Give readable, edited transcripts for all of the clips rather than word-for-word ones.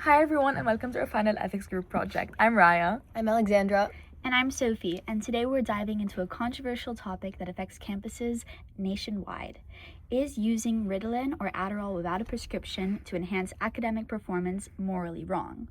Hi everyone and welcome to our final ethics group project. I'm Raya. I'm Alexandra. And I'm Sophie, and today we're diving into a controversial topic that affects campuses nationwide. Is using Ritalin or Adderall without a prescription to enhance academic performance morally wrong?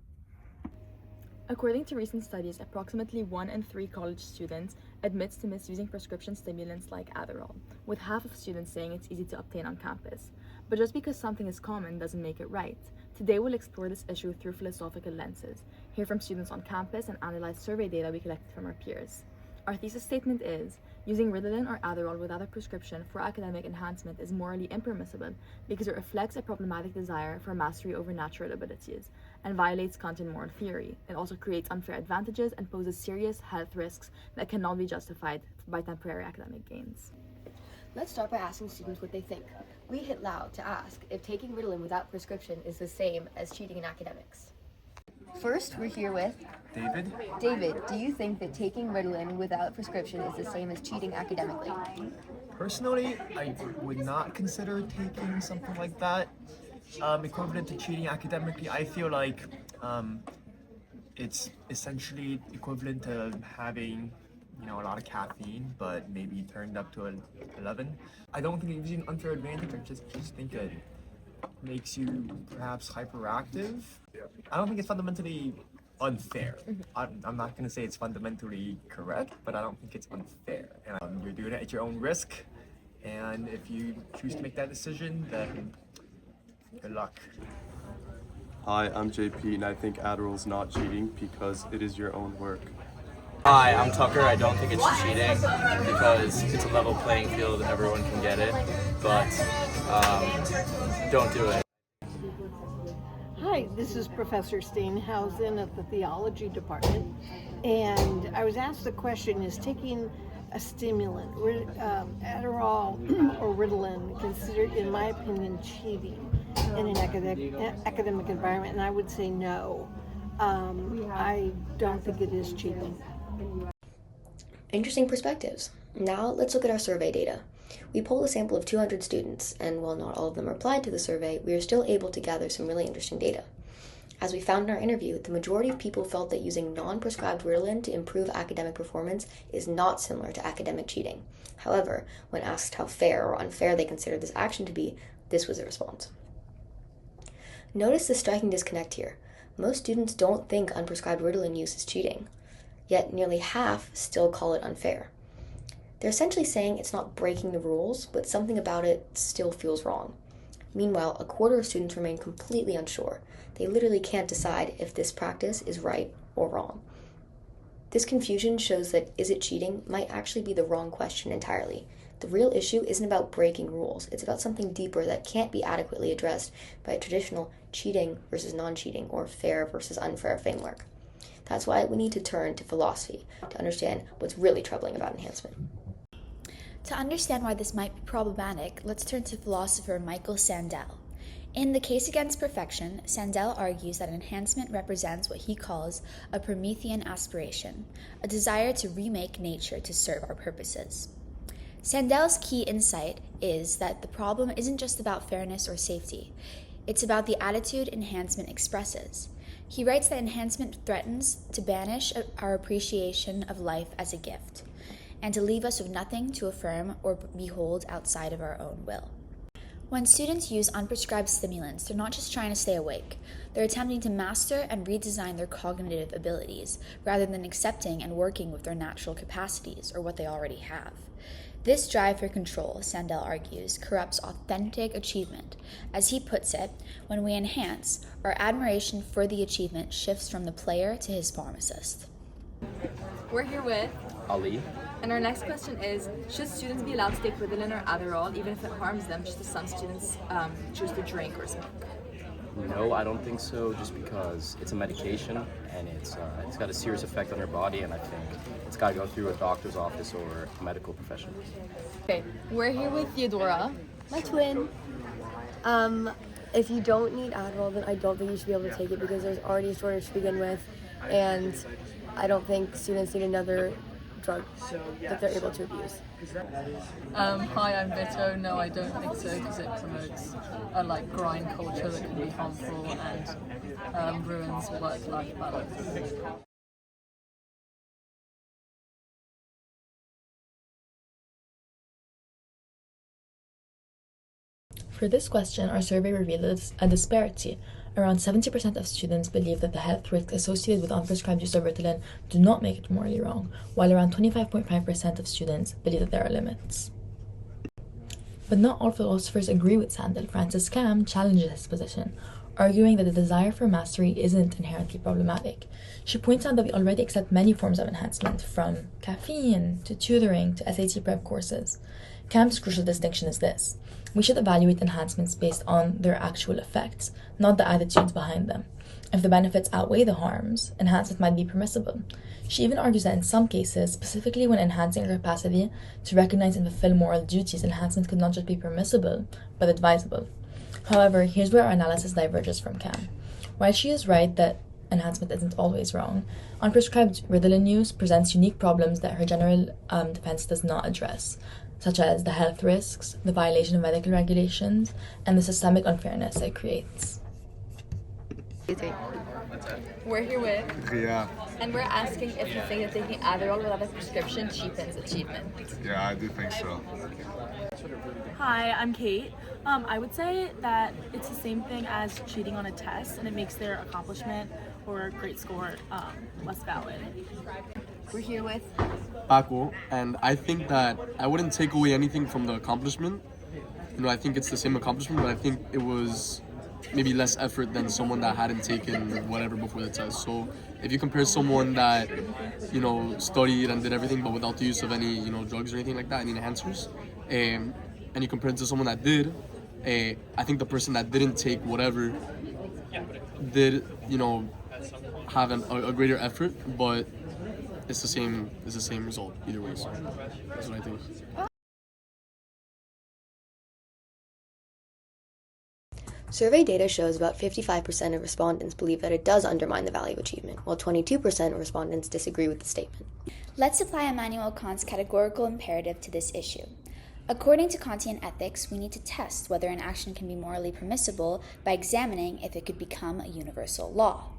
According to recent studies, approximately 1 in 3 college students admits to misusing prescription stimulants like Adderall, with half of students saying it's easy to obtain on campus. But just because something is common doesn't make it right. Today we'll explore this issue through philosophical lenses, hear from students on campus, and analyze survey data we collected from our peers. Our thesis statement is, using Ritalin or Adderall without a prescription for academic enhancement is morally impermissible because it reflects a problematic desire for mastery over natural abilities and violates Kant and moral theory. It also creates unfair advantages and poses serious health risks that cannot be justified by temporary academic gains. Let's start by asking students what they think. We hit loud to ask if taking Ritalin without prescription is the same as cheating in academics. First, we're here with David? David. Do you think that taking Ritalin without prescription is the same as cheating academically? Personally, I would not consider taking something like that equivalent to cheating academically. I feel like it's essentially equivalent to having a lot of caffeine, but maybe turned up to 11. I don't think it gives you an unfair advantage. I just think it makes you perhaps hyperactive. I don't think it's fundamentally unfair. I'm not going to say it's fundamentally correct, but I don't think it's unfair. And you're doing it at your own risk, and if you choose to make that decision, then good luck. Hi, I'm JP, and I think Adderall's not cheating because it is your own work. Hi, I'm Tucker. I don't think it's cheating because it's a level playing field and everyone can get it, but don't do it. Hi, this is Professor Steenhausen of the Theology Department, and I was asked the question, is taking a stimulant, Adderall or Ritalin, considered, in my opinion, cheating in an academic environment? And I would say no. I don't think it is cheating. Interesting perspectives. Now let's look at our survey data. We polled a sample of 200 students, and while not all of them replied to the survey, we are still able to gather some really interesting data. As we found in our interview, the majority of people felt that using non-prescribed Ritalin to improve academic performance is not similar to academic cheating. However, when asked how fair or unfair they considered this action to be, this was the response. Notice the striking disconnect here. Most students don't think unprescribed Ritalin use is cheating, yet nearly half still call it unfair. They're essentially saying it's not breaking the rules, but something about it still feels wrong. Meanwhile, a quarter of students remain completely unsure. They literally can't decide if this practice is right or wrong. This confusion shows that is it cheating might actually be the wrong question entirely. The real issue isn't about breaking rules. It's about something deeper that can't be adequately addressed by a traditional cheating versus non-cheating or fair versus unfair framework. That's why we need to turn to philosophy to understand what's really troubling about enhancement. To understand why this might be problematic, let's turn to philosopher Michael Sandel. In The Case Against Perfection, Sandel argues that enhancement represents what he calls a Promethean aspiration, a desire to remake nature to serve our purposes. Sandel's key insight is that the problem isn't just about fairness or safety. It's about the attitude enhancement expresses. He writes that enhancement threatens to banish our appreciation of life as a gift, and to leave us with nothing to affirm or behold outside of our own will. When students use unprescribed stimulants, they're not just trying to stay awake. They're attempting to master and redesign their cognitive abilities, rather than accepting and working with their natural capacities, or what they already have. This drive for control, Sandel argues, corrupts authentic achievement. As he puts it, when we enhance, our admiration for the achievement shifts from the player to his pharmacist. We're here with Ali? and our next question is, should students be allowed to take Ritalin or Adderall even if it harms them, just as some students choose to drink or smoke? No, I don't think so, just because it's a medication and it's got a serious effect on your body, and I think it's got to go through a doctor's office or a medical professional. Okay, we're here with Theodora. My twin. If you don't need Adderall, then I don't think you should be able to take it because there's already a shortage to begin with, and I don't think students need another drug that they're able to abuse. Hi, I'm Vito. No, I don't think so because it promotes a grind culture that can be harmful and ruins work-life balance. For this question, our survey revealed a disparity. Around 70% of students believe that the health risks associated with unprescribed use of Ritalin do not make it morally wrong, while around 25.5% of students believe that there are limits. But not all philosophers agree with Sandel. Francis Cam challenges his position, arguing that the desire for mastery isn't inherently problematic. She points out that we already accept many forms of enhancement, from caffeine to tutoring to SAT prep courses. Cam's crucial distinction is this: we should evaluate enhancements based on their actual effects, not the attitudes behind them. If the benefits outweigh the harms, enhancement might be permissible. She even argues that in some cases, specifically when enhancing our capacity to recognize and fulfill moral duties, enhancement could not just be permissible, but advisable. However, here's where our analysis diverges from Cam. While she is right that enhancement isn't always wrong, unprescribed Ritalin use presents unique problems that her general defense does not address, such as the health risks, the violation of medical regulations, and the systemic unfairness it creates. We're here with, Yeah, and we're asking if you think that taking Adderall without a prescription cheapens achievement. yeah, I do think so. Hi, I'm Kate. I would say that it's the same thing as cheating on a test, and it makes their accomplishment or great score less valid. We're here with, Paco, and I think that I wouldn't take away anything from the accomplishment. I think it's the same accomplishment, but I think it was maybe less effort than someone that hadn't taken whatever before the test. So if you compare someone that, studied and did everything but without the use of any, drugs or anything like that, any enhancers, and you compare it to someone that did, I think the person that didn't take whatever did, have a greater effort, but it's the same result either way. So that's what I think. Survey data shows about 55% of respondents believe that it does undermine the value of achievement, while 22% of respondents disagree with the statement. Let's apply Immanuel Kant's categorical imperative to this issue. According to Kantian ethics, we need to test whether an action can be morally permissible by examining if it could become a universal law.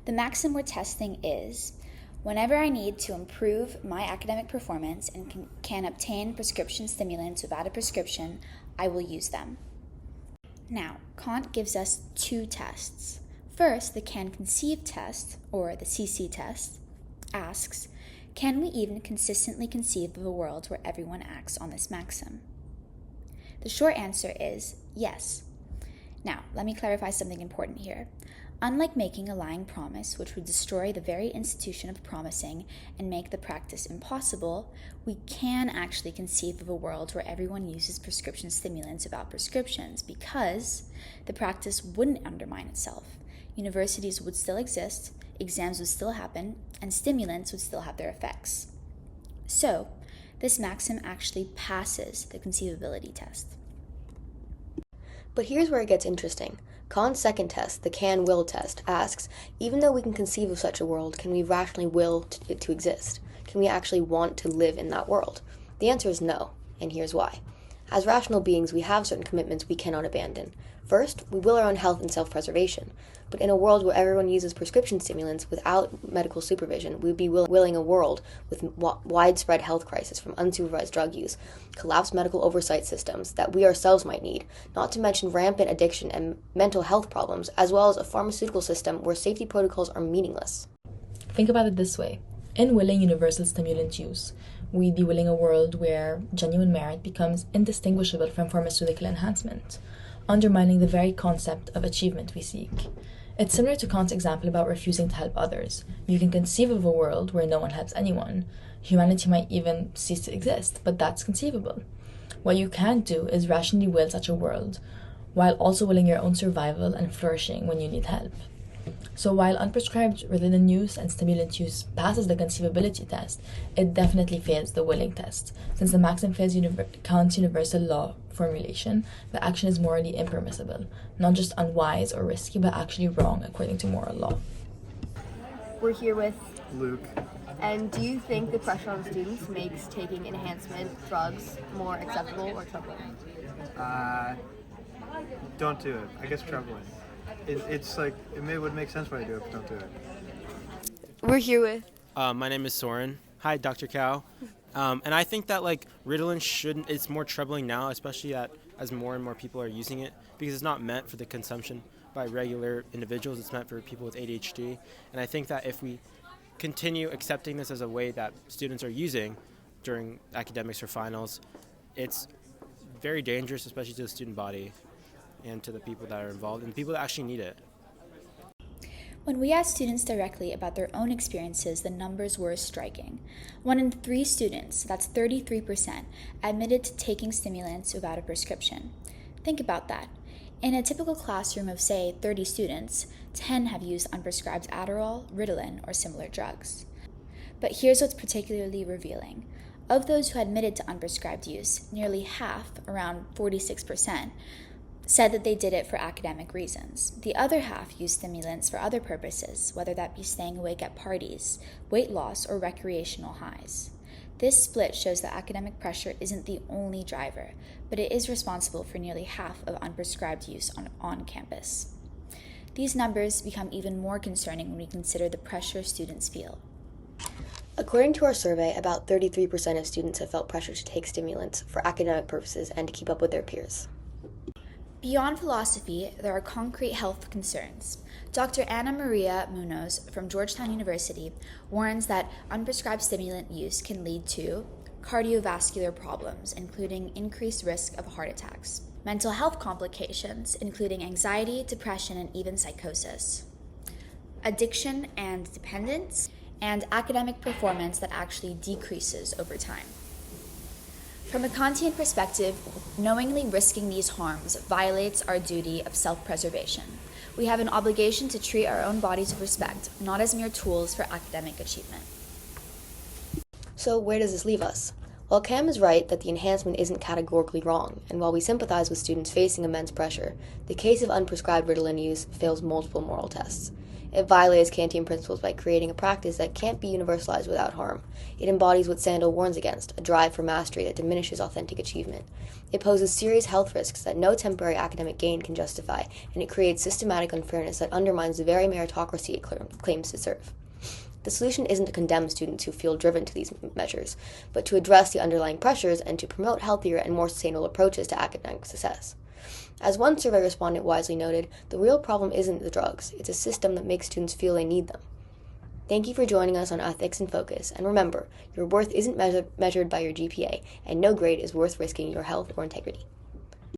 The maxim we're testing is: whenever I need to improve my academic performance and can obtain prescription stimulants without a prescription, I will use them. Now, Kant gives us two tests. First, the can conceive test, or the CC test, asks, can we even consistently conceive of a world where everyone acts on this maxim? The short answer is yes. Now, let me clarify something important here. Unlike making a lying promise, which would destroy the very institution of promising and make the practice impossible, we can actually conceive of a world where everyone uses prescription stimulants without prescriptions, because the practice wouldn't undermine itself. Universities would still exist, exams would still happen, and stimulants would still have their effects. So, this maxim actually passes the conceivability test. But here's where it gets interesting. Kant's second test, the can-will test, asks, even though we can conceive of such a world, can we rationally will it to exist? Can we actually want to live in that world? The answer is no, and here's why. As rational beings, we have certain commitments we cannot abandon. First, we will our own health and self-preservation. But in a world where everyone uses prescription stimulants without medical supervision, we would be willing a world with widespread health crisis from unsupervised drug use, collapsed medical oversight systems that we ourselves might need, not to mention rampant addiction and mental health problems, as well as a pharmaceutical system where safety protocols are meaningless. Think about it this way. In willing universal stimulant use, we'd be willing a world where genuine merit becomes indistinguishable from pharmaceutical enhancement, undermining the very concept of achievement we seek. It's similar to Kant's example about refusing to help others. You can conceive of a world where no one helps anyone. Humanity might even cease to exist, but that's conceivable. What you can't do is rationally will such a world, while also willing your own survival and flourishing when you need help. So while unprescribed Ritalin use and stimulant use passes the conceivability test, it definitely fails the willing test. Since the maxim fails Kant's universal law formulation, the action is morally impermissible, not just unwise or risky, but actually wrong according to moral law. we're here with, Luke. And do you think the pressure on students makes taking enhancement drugs more acceptable or troubling? Don't do it. I guess troubling. It's like, would make sense why I do it, but don't do it. We're here with. My name is Soren. Hi, Dr. Cow. And I think that like Ritalin shouldn't. It's more troubling now, especially as more and more people are using it, because it's not meant for the consumption by regular individuals. It's meant for people with ADHD. And I think that if we continue accepting this as a way that students are using during academics or finals, it's very dangerous, especially to the student body and to the people that are involved and the people that actually need it. When we asked students directly about their own experiences, the numbers were striking. 1 in 3 students, that's 33%, admitted to taking stimulants without a prescription. Think about that. In a typical classroom of, say, 30 students, 10 have used unprescribed Adderall, Ritalin, or similar drugs. But here's what's particularly revealing. Of those who admitted to unprescribed use, nearly half, around 46%, said that they did it for academic reasons. The other half used stimulants for other purposes, whether that be staying awake at parties, weight loss, or recreational highs. This split shows that academic pressure isn't the only driver, but it is responsible for nearly half of unprescribed use on campus. These numbers become even more concerning when we consider the pressure students feel. According to our survey, about 33% of students have felt pressure to take stimulants for academic purposes and to keep up with their peers. Beyond philosophy, there are concrete health concerns. Dr. Ana Maria Munoz from Georgetown University warns that unprescribed stimulant use can lead to cardiovascular problems, including increased risk of heart attacks, mental health complications, including anxiety, depression, and even psychosis, addiction and dependence, and academic performance that actually decreases over time. From a Kantian perspective, knowingly risking these harms violates our duty of self-preservation. We have an obligation to treat our own bodies with respect, not as mere tools for academic achievement. So where does this leave us? While Cam is right that the enhancement isn't categorically wrong, and while we sympathize with students facing immense pressure, the case of unprescribed Ritalin use fails multiple moral tests. It violates Kantian principles by creating a practice that can't be universalized without harm. It embodies what Sandel warns against, a drive for mastery that diminishes authentic achievement. It poses serious health risks that no temporary academic gain can justify, and it creates systematic unfairness that undermines the very meritocracy it claims to serve. The solution isn't to condemn students who feel driven to these measures, but to address the underlying pressures and to promote healthier and more sustainable approaches to academic success. As one survey respondent wisely noted, the real problem isn't the drugs, it's a system that makes students feel they need them. Thank you for joining us on Ethics in Focus, and remember, your worth isn't measured by your GPA, and no grade is worth risking your health or integrity.